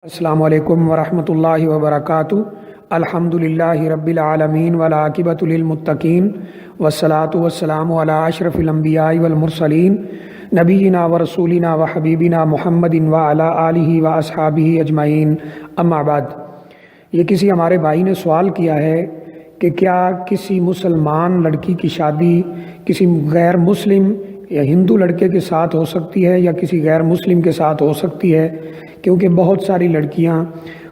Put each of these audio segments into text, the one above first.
السلام علیکم ورحمۃ اللہ وبرکاتہ۔ الحمد للہ رب العالمین والعاقبۃ للمتقین والصلاۃ والسلام علی اشرف الانبیاء والمرسلین نبینا ورسولنا وحبیبنا محمد وعلی آلہ واصحابہ اجمعین، اما بعد۔ یہ کسی ہمارے بھائی نے سوال کیا ہے کہ کیا کسی مسلمان لڑکی کی شادی کسی غیر مسلم یا ہندو لڑکے کے ساتھ ہو سکتی ہے یا کسی غیر مسلم کے ساتھ ہو سکتی ہے؟ کیونکہ بہت ساری لڑکیاں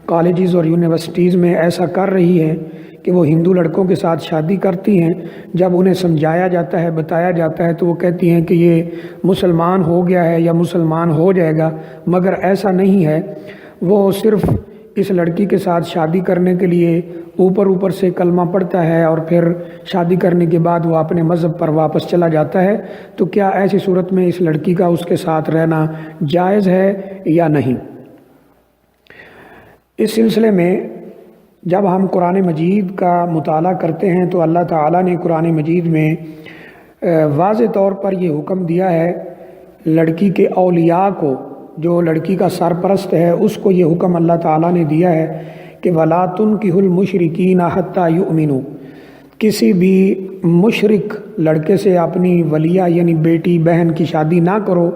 کالجز اور یونیورسٹیز میں ایسا کر رہی ہیں کہ وہ ہندو لڑکوں کے ساتھ شادی کرتی ہیں۔ جب انہیں سمجھایا جاتا ہے، بتایا جاتا ہے، تو وہ کہتی ہیں کہ یہ مسلمان ہو گیا ہے یا مسلمان ہو جائے گا، مگر ایسا نہیں ہے۔ وہ صرف اس لڑکی کے ساتھ شادی کرنے کے لیے اوپر سے کلمہ پڑھتا ہے اور پھر شادی کرنے کے بعد وہ اپنے مذہب پر واپس چلا جاتا ہے۔ تو کیا ایسی صورت میں اس لڑکی کا اس کے ساتھ رہنا جائز ہے یا نہیں؟ اس سلسلے میں جب ہم قرآن مجید کا مطالعہ کرتے ہیں تو اللہ تعالیٰ نے قرآن مجید میں واضح طور پر یہ حکم دیا ہے لڑکی کے اولیاء کو، جو لڑکی کا سرپرست ہے اس کو یہ حکم اللہ تعالیٰ نے دیا ہے کہ وَلَا تُنْكِحُوا الْمُشْرِكِينَ حَتَّى يُؤْمِنُوا۔ کسی بھی مشرک لڑکے سے اپنی ولیہ یعنی بیٹی بہن کی شادی نہ کرو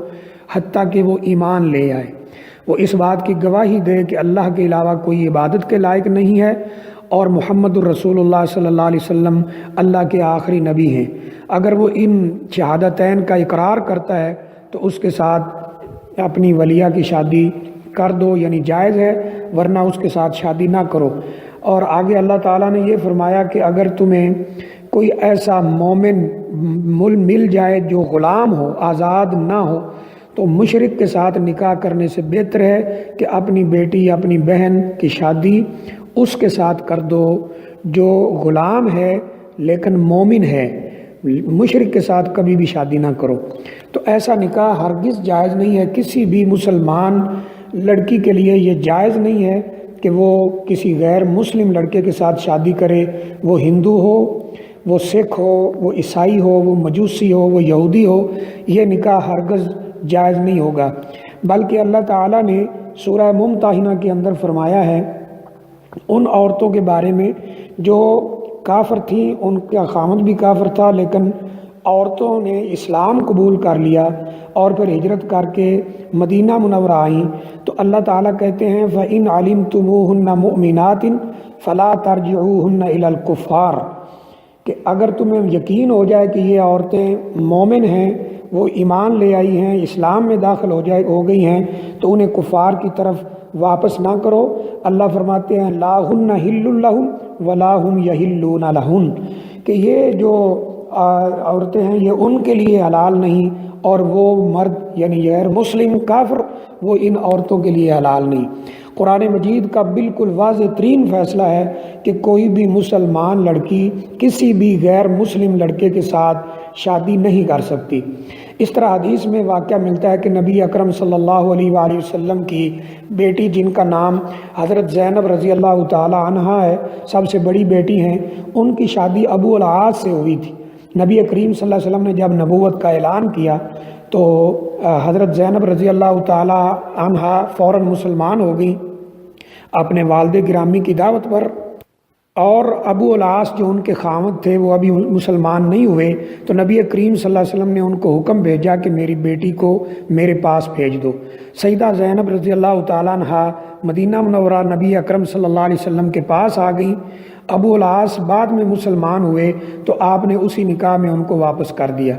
حتیٰ کہ وہ ایمان لے آئے، وہ اس بات کی گواہی دے کہ اللہ کے علاوہ کوئی عبادت کے لائق نہیں ہے اور محمد الرسول اللہ صلی اللہ علیہ وسلم اللہ کے آخری نبی ہیں۔ اگر وہ ان شہادتین کا اقرار کرتا ہے تو اس کے ساتھ اپنی ولیہ کی شادی کر دو، یعنی جائز ہے، ورنہ اس کے ساتھ شادی نہ کرو۔ اور آگے اللہ تعالیٰ نے یہ فرمایا کہ اگر تمہیں کوئی ایسا مومن مل جائے جو غلام ہو، آزاد نہ ہو، تو مشرک کے ساتھ نکاح کرنے سے بہتر ہے کہ اپنی بیٹی اپنی بہن کی شادی اس کے ساتھ کر دو جو غلام ہے لیکن مومن ہے۔ مشرک کے ساتھ کبھی بھی شادی نہ کرو۔ تو ایسا نکاح ہرگز جائز نہیں ہے۔ کسی بھی مسلمان لڑکی کے لیے یہ جائز نہیں ہے کہ وہ کسی غیر مسلم لڑکے کے ساتھ شادی کرے، وہ ہندو ہو، وہ سکھ ہو، وہ عیسائی ہو، وہ مجوسی ہو، وہ یہودی ہو، یہ نکاح ہرگز جائز نہیں ہوگا۔ بلکہ اللہ تعالیٰ نے سورہ ممتحنہ کے اندر فرمایا ہے ان عورتوں کے بارے میں جو کافر تھیں، ان کا خاوند بھی کافر تھا، لیکن عورتوں نے اسلام قبول کر لیا اور پھر ہجرت کر کے مدینہ منورہ آئیں، تو اللہ تعالیٰ کہتے ہیں فَإِنْ عَلِمْتُمُوهُنَّ مُؤْمِنَاتٍ فَلَا تَرْجِعُوهُنَّ إِلَى الْكُفَّارِ، کہ اگر تمہیں یقین ہو جائے کہ یہ عورتیں مومن ہیں، وہ ایمان لے آئی ہیں، اسلام میں داخل ہو گئی ہیں، تو انہیں کفار کی طرف واپس نہ کرو۔ اللہ فرماتے ہیں لا ہن حل لہم ولا ہم یحلون لہن، کہ یہ جو عورتیں ہیں یہ ان کے لیے حلال نہیں، اور وہ مرد یعنی غیر مسلم کافر وہ ان عورتوں کے لیے حلال نہیں۔ قرآن مجید کا بالکل واضح ترین فیصلہ ہے کہ کوئی بھی مسلمان لڑکی کسی بھی غیر مسلم لڑکے کے ساتھ شادی نہیں کر سکتی۔ اس طرح حدیث میں واقعہ ملتا ہے کہ نبی اکرم صلی اللہ علیہ وآلہ وسلم کی بیٹی جن کا نام حضرت زینب رضی اللہ تعالی عنہا ہے، سب سے بڑی بیٹی ہیں، ان کی شادی ابو العاص سے ہوئی تھی۔ نبی کریم صلی اللہ علیہ وسلم نے جب نبوت کا اعلان کیا تو حضرت زینب رضی اللہ تعالی عنہا فوراً مسلمان ہو گئی اپنے والد گرامی کی دعوت پر، اور ابو العاص جو ان کے خاوند تھے وہ ابھی مسلمان نہیں ہوئے، تو نبی کریم صلی اللہ علیہ وسلم نے ان کو حکم بھیجا کہ میری بیٹی کو میرے پاس بھیج دو۔ سیدہ زینب رضی اللہ تعالیٰ عنہا مدینہ منورہ نبی اکرم صلی اللہ علیہ وسلم کے پاس آ گئیں۔ ابو العاص بعد میں مسلمان ہوئے تو آپ نے اسی نکاح میں ان کو واپس کر دیا۔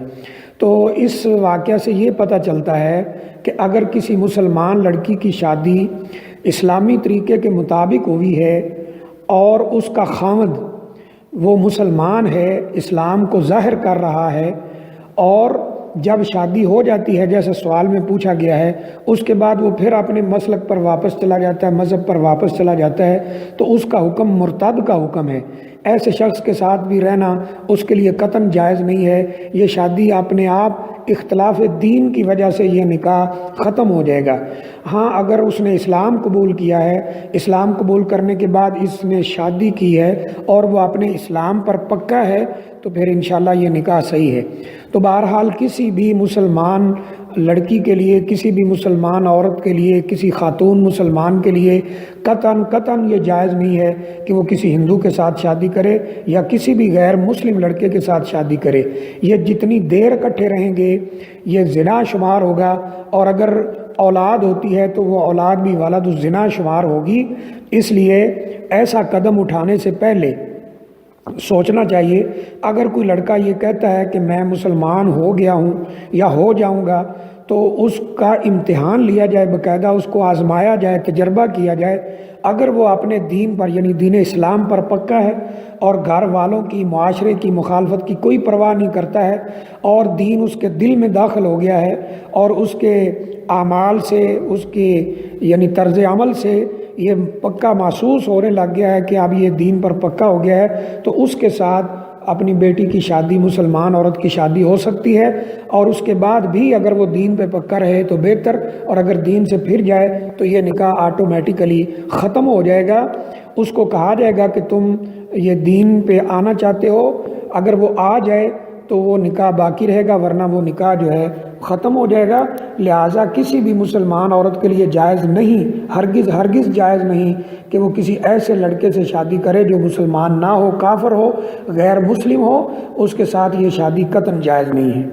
تو اس واقعہ سے یہ پتہ چلتا ہے کہ اگر کسی مسلمان لڑکی کی شادی اسلامی طریقے کے مطابق ہوئی ہے اور اس کا خاوند وہ مسلمان ہے، اسلام کو ظاہر کر رہا ہے، اور جب شادی ہو جاتی ہے جیسا سوال میں پوچھا گیا ہے، اس کے بعد وہ پھر اپنے مسلک پر واپس چلا جاتا ہے، مذہب پر واپس چلا جاتا ہے، تو اس کا حکم مرتد کا حکم ہے۔ ایسے شخص کے ساتھ بھی رہنا اس کے لیے قطعاً جائز نہیں ہے۔ یہ شادی اپنے آپ اختلاف دین کی وجہ سے یہ نکاح ختم ہو جائے گا۔ ہاں اگر اس نے اسلام قبول کیا ہے، اسلام قبول کرنے کے بعد اس نے شادی کی ہے اور وہ اپنے اسلام پر پکا ہے، تو پھر انشاءاللہ یہ نکاح صحیح ہے۔ تو بہرحال کسی بھی مسلمان لڑکی کے لیے، کسی بھی مسلمان عورت کے لیے، کسی خاتون مسلمان کے لیے قطعاً یہ جائز نہیں ہے کہ وہ کسی ہندو کے ساتھ شادی کرے یا کسی بھی غیر مسلم لڑکے کے ساتھ شادی کرے۔ یہ جتنی دیر اکٹھے رہیں گے یہ زنا شمار ہوگا، اور اگر اولاد ہوتی ہے تو وہ اولاد بھی ولد الزنا شمار ہوگی۔ اس لیے ایسا قدم اٹھانے سے پہلے سوچنا چاہیے۔ اگر کوئی لڑکا یہ کہتا ہے کہ میں مسلمان ہو گیا ہوں یا ہو جاؤں گا، تو اس کا امتحان لیا جائے، باقاعدہ اس کو آزمایا جائے، تجربہ کیا جائے۔ اگر وہ اپنے دین پر یعنی دین اسلام پر پکا ہے اور گھر والوں کی، معاشرے کی مخالفت کی کوئی پرواہ نہیں کرتا ہے، اور دین اس کے دل میں داخل ہو گیا ہے اور اس کے اعمال سے، اس کے یعنی طرز عمل سے یہ پکا محسوس ہونے لگ گیا ہے کہ اب یہ دین پر پکا ہو گیا ہے، تو اس کے ساتھ اپنی بیٹی کی شادی، مسلمان عورت کی شادی ہو سکتی ہے۔ اور اس کے بعد بھی اگر وہ دین پہ پکا رہے تو بہتر، اور اگر دین سے پھر جائے تو یہ نکاح آٹومیٹیکلی ختم ہو جائے گا۔ اس کو کہا جائے گا کہ تم یہ دین پہ آنا چاہتے ہو، اگر وہ آ جائے تو وہ نکاح باقی رہے گا، ورنہ وہ نکاح جو ہے ختم ہو جائے گا۔ لہٰذا کسی بھی مسلمان عورت کے لیے جائز نہیں، ہرگز جائز نہیں کہ وہ کسی ایسے لڑکے سے شادی کرے جو مسلمان نہ ہو، کافر ہو، غیر مسلم ہو، اس کے ساتھ یہ شادی قطعاً جائز نہیں ہے۔